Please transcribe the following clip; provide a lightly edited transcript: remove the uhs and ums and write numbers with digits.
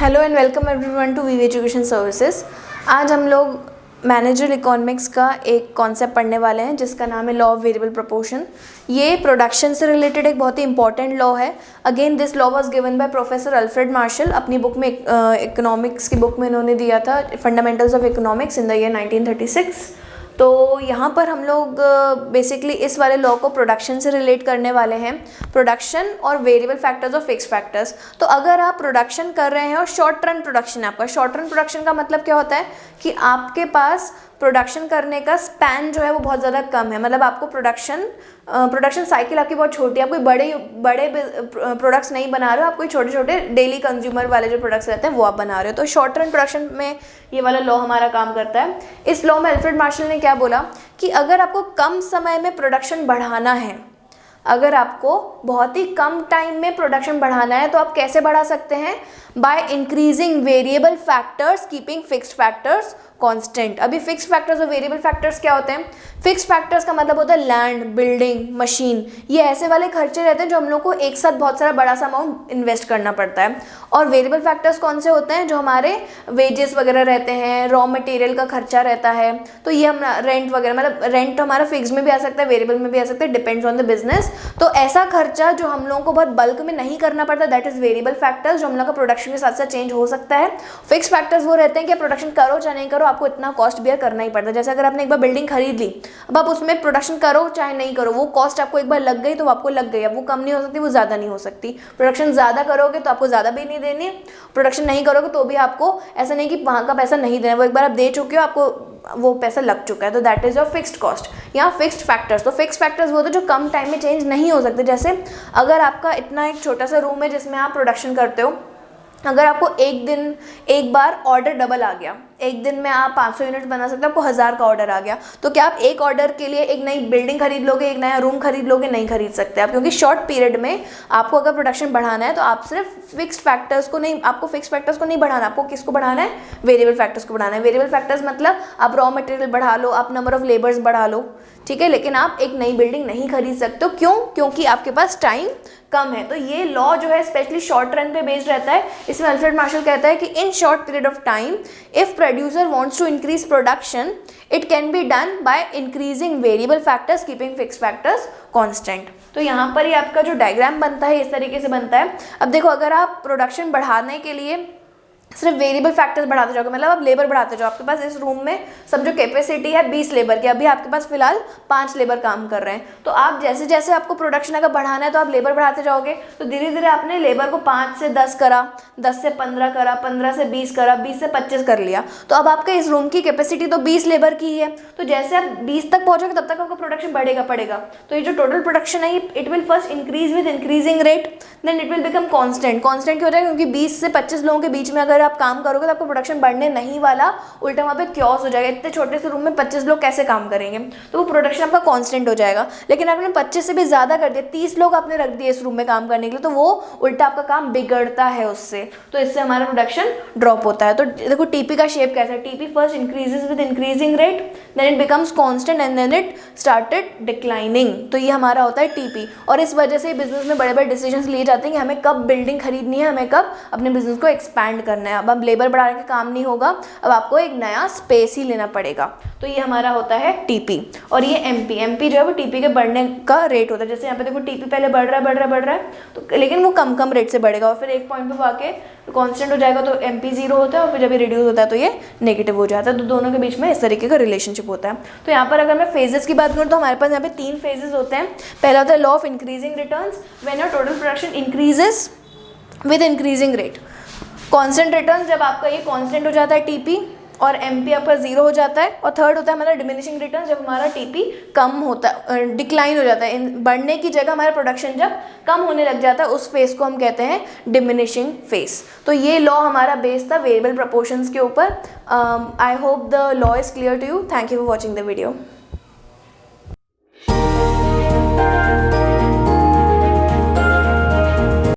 Hello and welcome everyone to VV education services. आज हम लोग मैनेजरल इकोनॉमिक्स का एक कॉन्सेप्ट पढ़ने वाले हैं जिसका नाम है लॉ ऑफ वेरिएबल प्रोपोर्शन। ये प्रोडक्शन से रिलेटेड एक बहुत ही इंपॉर्टेंट लॉ है। Again this law was given by professor Alfred Marshall. अपनी बुक में इकोनॉमिक्स की बुक में इन्होंने दिया था fundamentals of economics in the year 1936। तो यहाँ पर हम लोग बेसिकली इस वाले लॉ को प्रोडक्शन से रिलेट करने वाले हैं, प्रोडक्शन और वेरिएबल फैक्टर्स और फिक्स फैक्टर्स। तो अगर आप प्रोडक्शन कर रहे हैं और शॉर्ट रन प्रोडक्शन है आपका, शॉर्ट रन प्रोडक्शन का मतलब क्या होता है कि आपके पास प्रोडक्शन करने का स्पैन जो है वो बहुत ज़्यादा कम है। मतलब आपको प्रोडक्शन साइकिल आपकी बहुत छोटी है। आप कोई बड़े प्रोडक्ट्स नहीं बना रहे हो, आप कोई छोटे छोटे डेली कंज्यूमर वाले जो प्रोडक्ट्स रहते हैं वो आप बना रहे हो। तो शॉर्ट रन प्रोडक्शन में ये वाला लॉ हमारा काम करता है। इस लॉ में अल्फ्रेड मार्शल ने क्या बोला कि अगर आपको कम समय में प्रोडक्शन बढ़ाना है, अगर आपको बहुत ही कम टाइम में प्रोडक्शन बढ़ाना है तो आप कैसे बढ़ा सकते हैं? Bye increasing variable factors keeping fixed factors constant. अभी फिक्स्ड फैक्टर्स और वेरिएबल फैक्टर्स क्या होते हैं? फिक्स्ड फैक्टर्स का मतलब होता है लैंड, बिल्डिंग, मशीन। ये ऐसे वाले खर्चे रहते हैं जो हम लोग को एक साथ बहुत सारा बड़ा सा अमाउंट इन्वेस्ट करना पड़ता है। और वेरिएबल फैक्टर्स कौन से होते हैं? जो हमारे वेजेस वगैरह रहते हैं, रॉ मटेरियल का खर्चा रहता है। तो ये हम रेंट वगैरह, मतलब रेंट हमारा फिक्स में भी आ सकता है, वेरिएबल में भी आ सकता है, डिपेंड्स ऑन द बिजनेस। तो ऐसा खर्चा जो हम लोगों को बहुत बल्क में नहीं करना पड़ता, दैट इज वेरिएबल फैक्टर्स, जो हम लोग का प्रोडक्शन के साथ साथ चेंज हो सकता है। फिक्स फैक्टर्स वो रहते हैं कि प्रोडक्शन करो चाहे नहीं करो, आपको इतना कॉस्ट बियर करना ही पड़ता है। जैसे अगर आपने एक बार बिल्डिंग खरीद ली, अब आप उसमें प्रोडक्शन करो चाहे नहीं करो, वो कॉस्ट आपको एक बार लग गई तो आपको लग गई। अब वो कम नहीं हो सकती, वो ज़्यादा नहीं हो सकती। प्रोडक्शन ज़्यादा करोगे तो आपको ज़्यादा भी नहीं देनी, प्रोडक्शन नहीं करोगे तो भी आपको ऐसा नहीं कि वहाँ का पैसा नहीं देना, वो एक बार आप दे चुके हो, आपको वो पैसा लग चुका है। तो that is your fixed cost. यहाँ फिक्स्ड फैक्टर्स, तो फिक्स्ड फैक्टर्स वो होते हैं जो कम टाइम में चेंज नहीं हो सकते। जैसे अगर आपका इतना एक छोटा सा रूम है जिसमें आप प्रोडक्शन करते हो, अगर आपको एक बार ऑर्डर डबल आ गया, एक दिन में आप 500 यूनिट बना सकते हो, आपको 1000 का ऑर्डर आ गया, तो क्या आप एक ऑर्डर के लिए एक नई बिल्डिंग खरीद लोगे, एक नया रूम खरीद लोगे? नहीं खरीद सकते आप, क्योंकि शॉर्ट पीरियड में आपको अगर प्रोडक्शन बढ़ाना है तो आप सिर्फ फिक्स्ड फैक्टर्स को नहीं, आपको फिक्स्ड फैक्टर्स को नहीं बढ़ाना, आपको किसको बढ़ाना है? वेरिएबल फैक्टर्स को बढ़ाना है। वेरिएबल फैक्टर्स मतलब आप रॉ मटेरियल बढ़ा लो, आप नंबर ऑफ लेबर्स बढ़ा लो, ठीक है, लेकिन आप एक नई बिल्डिंग नहीं खरीद सकते हो। क्यों? क्योंकि आपके पास टाइम कम है। तो ये लॉ जो है स्पेशली शॉर्ट रन पे बेस्ड रहता है। इसमें अल्फ्रेड मार्शल कहता है कि in short period of time if producer wants to increase production it can be done by increasing variable factors keeping fixed factors constant. तो यहाँ पर ही आपका जो डायग्राम बनता है इस तरीके से बनता है। अब देखो, अगर आप प्रोडक्शन बढ़ाने के लिए सिर्फ वेरिएबल फैक्टर्स बढ़ाते जाओगे, मतलब आप लेबर बढ़ाते जाओ, आपके पास इस रूम में समझो कैपेसिटी है 20 लेबर की, अभी आपके पास फिलहाल 5 लेबर काम कर रहे हैं। तो आप जैसे जैसे आपको प्रोडक्शन अगर बढ़ाना है तो आप लेबर बढ़ाते जाओगे, तो धीरे धीरे आपने लेबर को 5 से 10 करा, 10 से 15 करा, 15 से 20 करा, 20 से 25 कर लिया। तो अब आपके इस रूम की कैपेसिटी तो 20 लेबर की ही है। तो जैसे आप 20 तक पहुंचोगे तब तक आपका प्रोडक्शन बढ़ेगा। तो ये जो टोटल प्रोडक्शन है it will first increase with increasing rate, then it will become constant. Constant क्यों हो जाएगा? क्योंकि 20 से 25 लोगों के बीच में अगर आप काम करोगे तो आपका प्रोडक्शन बढ़ने नहीं वाला, उल्टा वहाँ पे क्योस हो जाएगा। इतने छोटे से रूम में 25 लोग कैसे काम करेंगे? तो वो प्रोडक्शन आपका कांस्टेंट हो जाएगा। लेकिन अगर आपने 25 से भी ज़्यादा कर दिया, 30 लोग आपने रख दिए इस रूम में काम करने के लिए, तो वो उल्टा आपका काम बिगड़ता है उससे, तो इससे हमारा प्रोडक्शन ड्रॉप होता है। तो देखो टीपी का शेप कैसा है? TP first increases with increasing rate, then it becomes constant and then it started declining. तो ये हमारा होता है टीपी। और इस वजह से बिजनेस में बड़े बड़े डिसीजंस लिए जाते हैं कि हमें कब बिल्डिंग खरीदनी है, हमें कब अपने बिजनेस को एक्सपैंड करना है। अब लेबर बढ़ा के काम नहीं होगा, अब आपको एक नया स्पेस ही लेना पड़ेगा। तो ये हमारा होता है टीपी। और ये एमपी जो है वो टीपी के बढ़ने का रेट होता है। जैसे यहाँ पे देखो टीपी पहले बढ़ रहा है तो, लेकिन वो कम रेट से बढ़ेगा और फिर एक पॉइंट पे आके कांस्टेंट हो जाएगा, तो एमपी 0 होता है, और फिर जब ये रिड्यूस होता है तो ये नेगेटिव हो जाता है। तो दोनों के बीच में इस तरीके का रिलेशनशिप होता है। तो यहाँ पर अगर मैं फेजेस की बात करूँ तो हमारे पास यहाँ पे 3 फेजेस होते हैं। पहला होता है law of increasing returns, when your total production increases with increasing rate. Constant return, जब आपका ये कांस्टेंट हो जाता है टीपी और एमपी आपका 0 हो जाता है। और थर्ड होता है हमारा डिमिनिशिंग रिटर्न, जब हमारा टीपी कम होता है, डिक्लाइन हो जाता है, बढ़ने की जगह हमारा प्रोडक्शन जब कम होने लग जाता है, उस फेस को हम कहते हैं डिमिनिशिंग फेस। तो ये लॉ हमारा बेस था वेरिएबल प्रोपोर्शंस के ऊपर। I hope the law is clear to you. Thank you for watching the video.